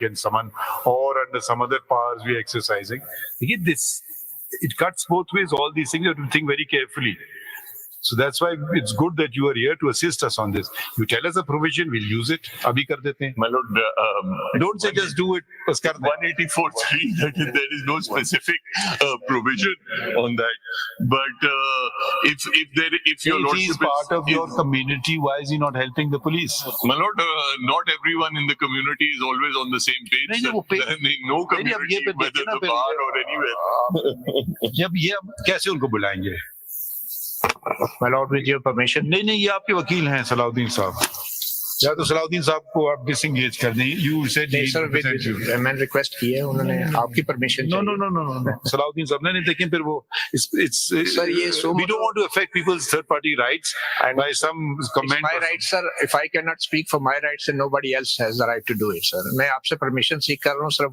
against someone or under some other powers we are exercising. Again, it cuts both ways. All these things you have to think very carefully. So that's why it's good that you are here to assist us on this. You tell us a provision, we'll use it. Abhi kar dete hain. My lord, Don't say just do it. 184.3, there is no specific provision on that. But if your If he is part of your community, why is he not helping the police? My lord, not everyone in the community is always on the same page. There is no community, whether the bar or anywhere. जब ये हम कैसे उनको बुलाएंगे? My lord, with your permission. नहीं, ये आपके वकील हैं सलाउद्दीन साहब. या तो सलाउद्दीन साहब को आप डिसएंगेज कर दें. You said sir, मैंने रिक्वेस्ट की है, उन्होंने आपकी परमिशन. No. सलाउद्दीन साहब ने लेकिन फिर वो Sir, we don't want to affect people's third party rights by some comment. My rights, sir. If I cannot speak for my rights, then nobody else has the right to do it, sir. मैं आपसे permission सीख कर रहा हूँ, sir.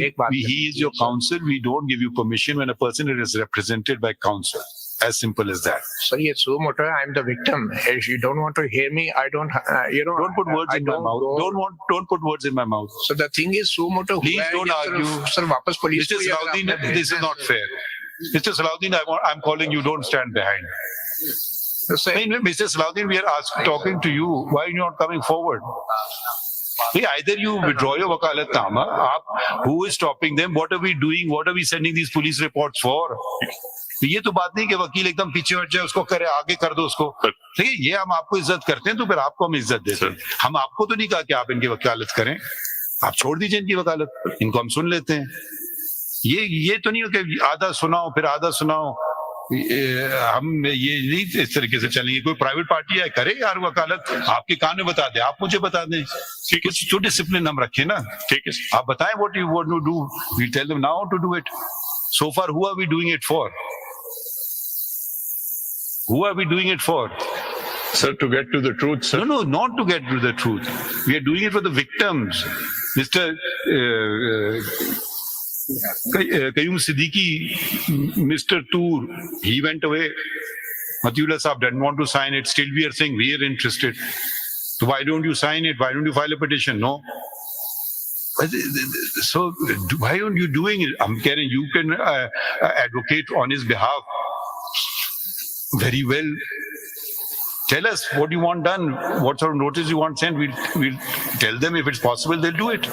एक बात. He is your counsel. We don't give you permission when a person is represented by counsel. As simple as that. Sir, it's so motor. I'm the victim. If you don't want to hear me, I don't. Don't put words in my mouth. Don't put words in my mouth. So the thing is, so motor. Please don't argue. Sir, वापस police. Mr. Salahuddin, this is not fair. Mr. Salahuddin, I'm calling you. Don't stand behind. Mr. Salahuddin, we are talking to you. Why are you not coming forward? Either you withdraw your wakalatnama. Who is stopping them? What are we doing? What are we sending these police reports for? ये तो बात नहीं कि वकील एकदम पीछे हट जाए, उसको करे आगे कर दो उसको. ठीक है, ये हम आपको इज्जत करते हैं तो फिर आपको हम इज्जत देते हैं. हम आपको तो नहीं कहा कि आप इनकी वकालत करें. आप छोड़ दीजिए इनकी वकालत, इनको हम सुन लेते हैं. ये तो नहीं हो कि आधा सुनाओ फिर आधा सुनाओ. हम ये नहीं इस तरीके से चलेंगे. कोई प्राइवेट पार्टी है, करे यार वकालत, आपके कान में बता दे, आप मुझे बता दें. कुछ जो डिसिप्लिन हम रखें ना. ठीक है, आप बताएं what you want to do. We tell them now to do it. So far, who are we doing it for? Who are we doing it for? Sir, to get to the truth, sir. No, not to get to the truth. We are doing it for the victims. Mr. Qayyum Siddiqui, Mr. Toor, he went away. Matiullah Saab didn't want to sign it. Still we are saying we are interested. So why don't you sign it? Why don't you file a petition? No. So why aren't you doing it? I'm caring. You can advocate on his behalf. Very well. Tell us what you want done, what sort of notice you want sent. We'll tell them if it's possible, they'll do it.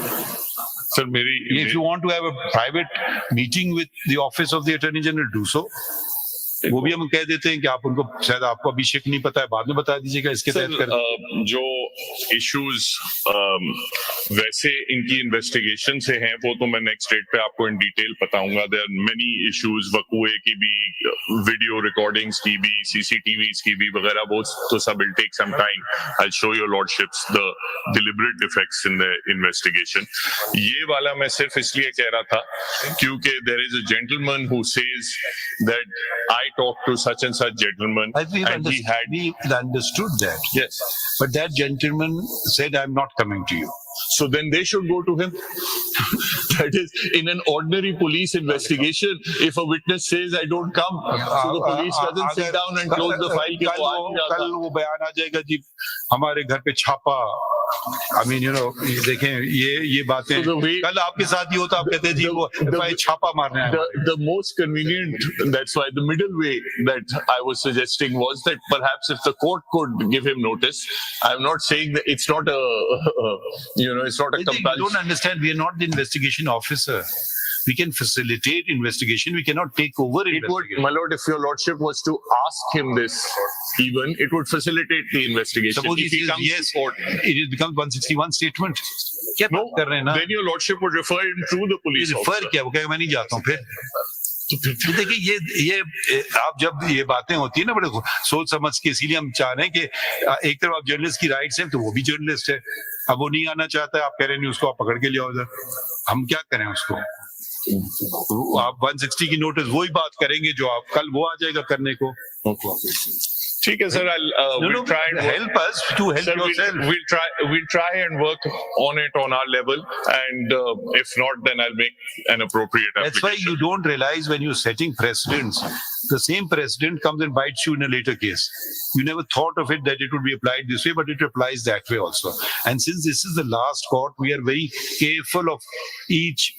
Sir, if you want to have a private meeting with the office of the Attorney General, do so. वो भी हम कह देते हैं कि आप उनको, शायद आपको अभी शिक नहीं पता है, बाद में बता दीजिएगा इसके तहत कर. जो इश्यूज वैसे इनकी इन्वेस्टिगेशन से हैं वो तो मैं नेक्स्ट डेट पे आपको इन डिटेल बताऊंगा. देयर आर मेनी इश्यूज, वकूए की भी, वीडियो रिकॉर्डिंग्स की भी, सीसीटीवीज की भी वगैरह, वो तो सब will take some time. I show your lordships the deliberate defects in the investigation. ये वाला मैं सिर्फ इसलिए कह रहा था क्योंकि there is a gentleman who says that I talked to such and such gentleman, and we understood that. Yes, but that gentleman said, "I'm not coming to you." So then they should go to him. That is, in an ordinary police investigation, if a witness says, "I don't come," so the police doesn't sit down and close the file. कल वो बयान आ जाएगा जी, हमारे घर पे छापा. I mean, देखें ये बातें. कल आपके साथ ही होता, आप कहते हैं जी वो छापा मारने आए. The most convenient, that's why the middle way that I was suggesting was that perhaps if the court could give him notice. I'm not saying that it's not a, it's not a compulsion. You don't understand. We are not the investigation officer. We can facilitate investigation. We cannot take over investigation. My lord, if your lordship was to ask him this, even it would facilitate the investigation. Suppose he says yes, it becomes 161 statement. No, then your lordship would refer him to the police officer. Refer क्या? वो कहेगा मैं नहीं जाता हूँ फिर. तो देखिए ये आप जब ये बातें होती है ना बड़े सोच समझ के, इसीलिए हम चाह रहे हैं कि एक तरफ आप जर्नलिस्ट की राइट्स हैं तो वो भी जर्नलिस्ट है. अब वो नहीं आना चाहता है, आप कह रहे नहीं उसको आप पकड़ के ले आओ उधर. हम क्या करें उसको? आप 160 की नोटिस वही बात करेंगे जो आप कल वो आ जाएगा करने को. ठीक है, sir. We'll try and help us to help Sir, yourself. we'll try and work on it on our level, and if not, then I'll make an appropriate That's why application. you don't realize when you're setting precedents, the same precedent comes and bites you in a later case. You never thought of it that it would be applied this way, but it applies that way also. And since this is the last court, we are very careful of each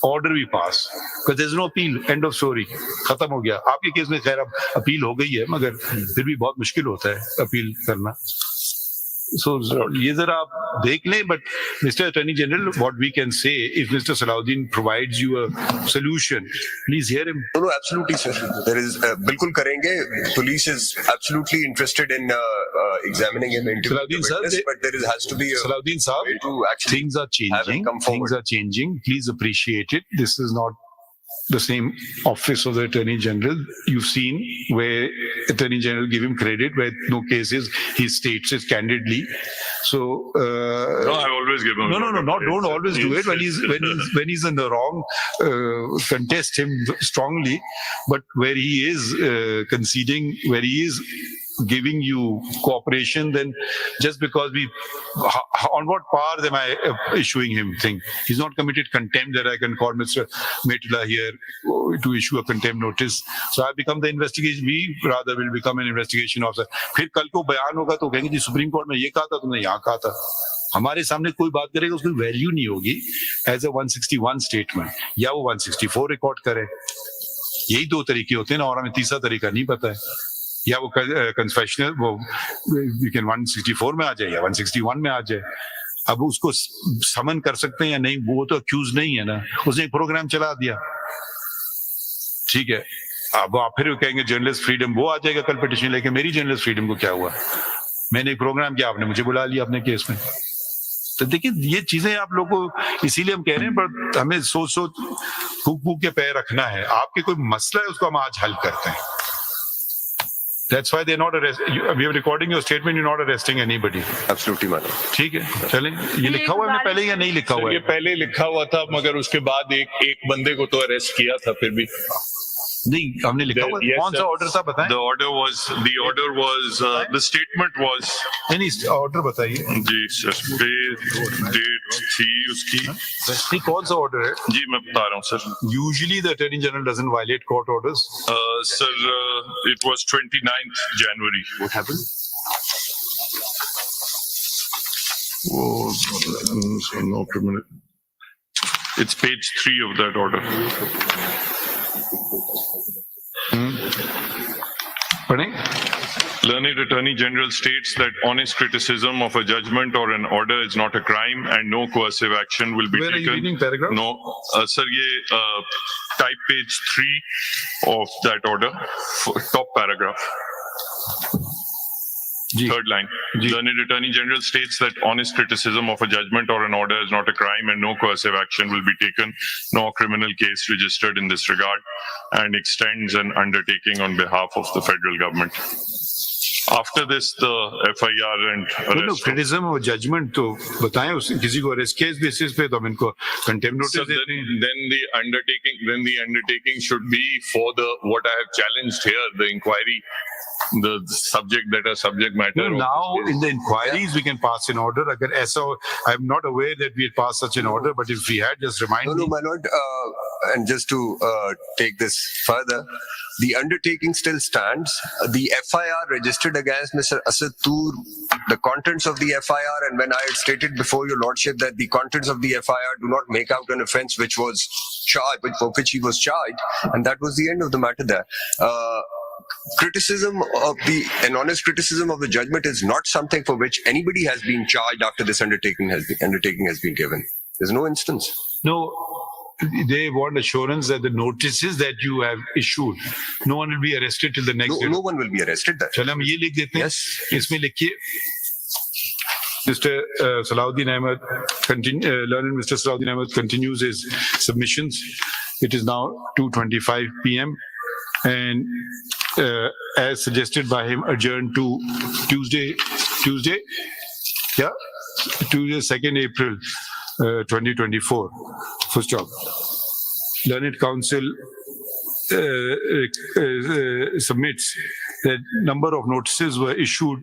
order we pass, because there's no appeal. End of story. खत्म हो गया. आपके case में खैर अब appeal हो गई है, मगर फिर भी बहुत मुश्किल होता है अपील करना. So ये जरा आप देख लें. But Mr. Attorney General, what we can say, if Mr. Salahuddin provides you a solution, please hear him. No, absolutely, sir. There is बिल्कुल करेंगे. Police is absolutely interested in examining him, interviewing the Salahuddin sir, witness, but there has to be a Salahuddin sir, way to actually things are have him changing. come forward. Things are changing. Please appreciate it. This is not the same office of the Attorney General. You've seen where Attorney General give him credit, where no cases he states it candidly. So No, I always give him. don't always do it when he's in the wrong. Contest him strongly, but where he is conceding, where he is giving you cooperation, then just because on what powers am I issuing him thing? He's not committed contempt that I can call Mr. Matiullah here to issue a contempt notice. So I become the investigation. We rather will become an investigation officer. फिर कल को बयान होगा तो कहेंगे जी supreme court में ये कहा था, तुमने यहाँ कहा था. हमारे सामने कोई बात करेगा उसकी वैल्यू नहीं होगी एज अ 161 स्टेटमेंट, या वो 164 रिकॉर्ड करे. यही दो तरीके होते हैं ना, और हमें तीसरा तरीका नहीं पता है. या वो कन्फेशनल वो 164 में आ जाए या 161 में आ जाए. अब उसको समन कर सकते हैं या नहीं, वो तो अक्यूज नहीं है ना, उसने एक प्रोग्राम चला दिया. ठीक है, अब आप फिर कहेंगे जर्नलिस्ट फ्रीडम, वो आ जाएगा कल पिटिशन लेके. मेरी जर्नलिस्ट फ्रीडम को क्या हुआ? मैंने एक प्रोग्राम किया, आपने मुझे बुला लिया अपने केस में. तो देखिए ये चीजें आप लोग को, इसीलिए हम कह रहे हैं, पर हमें सोच फूक के पैर रखना है. आपके कोई मसला है उसको हम आज हल करते हैं. That's why they're not arresting. We are recording your statement. You're not arresting anybody. Absolutely, madam. ठीक है, चलें. ये लिखा हुआ है हमने पहले या नहीं लिखा हुआ ये है? पहले लिखा हुआ था, मगर उसके बाद एक बंदे को तो अरेस्ट किया था. फिर भी नहीं, हमने लिखा हुआ है. Yes, कौन सा sir. ऑर्डर था बताएं? the order was the statement was नहीं, ऑर्डर बताइए. जी सर, डेट थी उसकी. नहीं, कौन सा ऑर्डर है? जी मैं बता रहा हूँ sir. Usually the Attorney General doesn't violate court orders. Sir, it was 29th January. What happened? So no criminal. It's page 3 of that order. पढ़ें? Learned Attorney General states that honest criticism of a judgment or an order is not a crime and no coercive action will be Where are you taken. reading paragraph? No, sir, ये type page 3 of that order, top paragraph. जी. Third line. जी. Learned Attorney General states that honest criticism of a judgment or an order is not a crime and no coercive action will be taken, no criminal case registered in this regard, and extends an undertaking on behalf of the federal government. After this, the FIR and arrest. Criticism और judgement तो बताएं. उसे किसी को arrest case basis पे तो हम इनको कंटेम्प्ट So नोटिस देते हैं. then the undertaking should be for the what I have challenged here, the inquiry, the subject matter. of Now this case. in the inquiries we can pass an order. अगर ऐसा हो, I'm not aware that we had passed such an order, but if we had, just remind No, me. my lord, and just to take this further, the undertaking still stands. The FIR registered against Mr. Asad Tur, the contents of the FIR, and when I had stated before your lordship that the contents of the FIR do not make out an offence which was charged, for which he was charged, and that was the end of the matter there. Criticism of an honest criticism of the judgment is not something for which anybody has been charged after this undertaking has been given. There's no instance. No, they want assurance that the notices that you have issued, no one will be arrested till the next day. No one will be arrested there. चलो हम ये लिख देते हैं. Yes. इसमें लिखिए Mr. Salahuddin Ahmed, learned Mr. Salahuddin Ahmed continues his submissions. It is now 2:25 p.m. and as suggested by him, adjourned to Tuesday, 2nd April 2024. Full stop. Learned counsel submits that number of notices were issued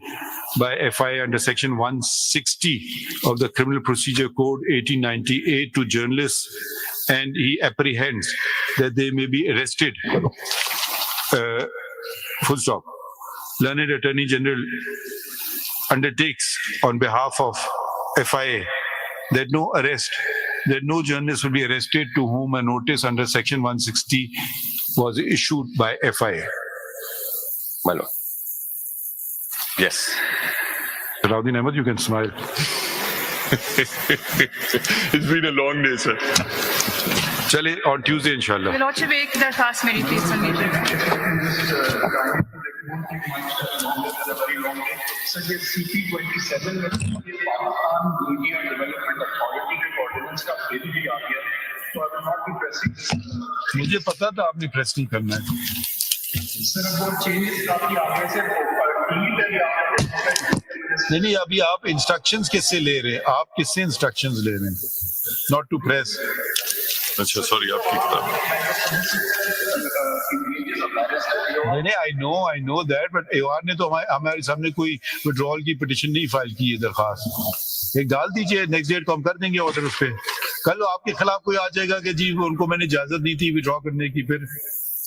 by FIA under section 160 of the Criminal Procedure Code 1898 to journalists, and he apprehends that they may be arrested. Full stop. Learned Attorney General undertakes on behalf of FIA that no journalist will be arrested to whom a notice under section 160 was issued by FIA. My lord. Yes. Salahuddin Ahmed, you can smile. It's been a long day, sir. Chale, on Tuesday, inshallah. Your Lordship, एक दरखास्त मेरी please सुन लीजिए. So ये CP27 में Pakistan media development authority के ordinance का bill भी आ गया, तो I will not be pressing. मुझे पता था आपने प्रेस नहीं करना है. सर वो चेंजेस काफी आगे से डिलीट है या नहीं, अभी आप इंस्ट्रक्शंस किससे ले रहे हैं? आप किससे इंस्ट्रक्शंस ले रहे हैं? Not to press. अच्छा, सॉरी, आप ठीक था. नहीं, आई नो दैट, बट एवार ने तो हमारे सामने कोई विड्रॉल की पिटिशन नहीं फाइल की है, दरखास्त एक डाल दीजिए, नेक्स्ट डेट को हम कर देंगे ऑर्डर उस पे. कल आपके खिलाफ कोई आ जाएगा कि जी उनको मैंने इजाजत दी थी विड्रॉ करने की, फिर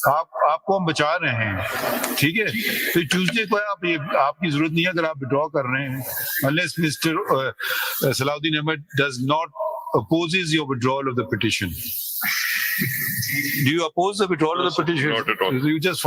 आपको हम बचा रहे हैं. ठीक है, तो ट्यूसडे को आपकी जरूरत नहीं है अगर आप विड्रॉ कर रहे हैं, unless mister Salahuddin Ahmed does not opposes your withdrawal of the petition. Do you oppose the withdrawal of the petition? Not at all. You just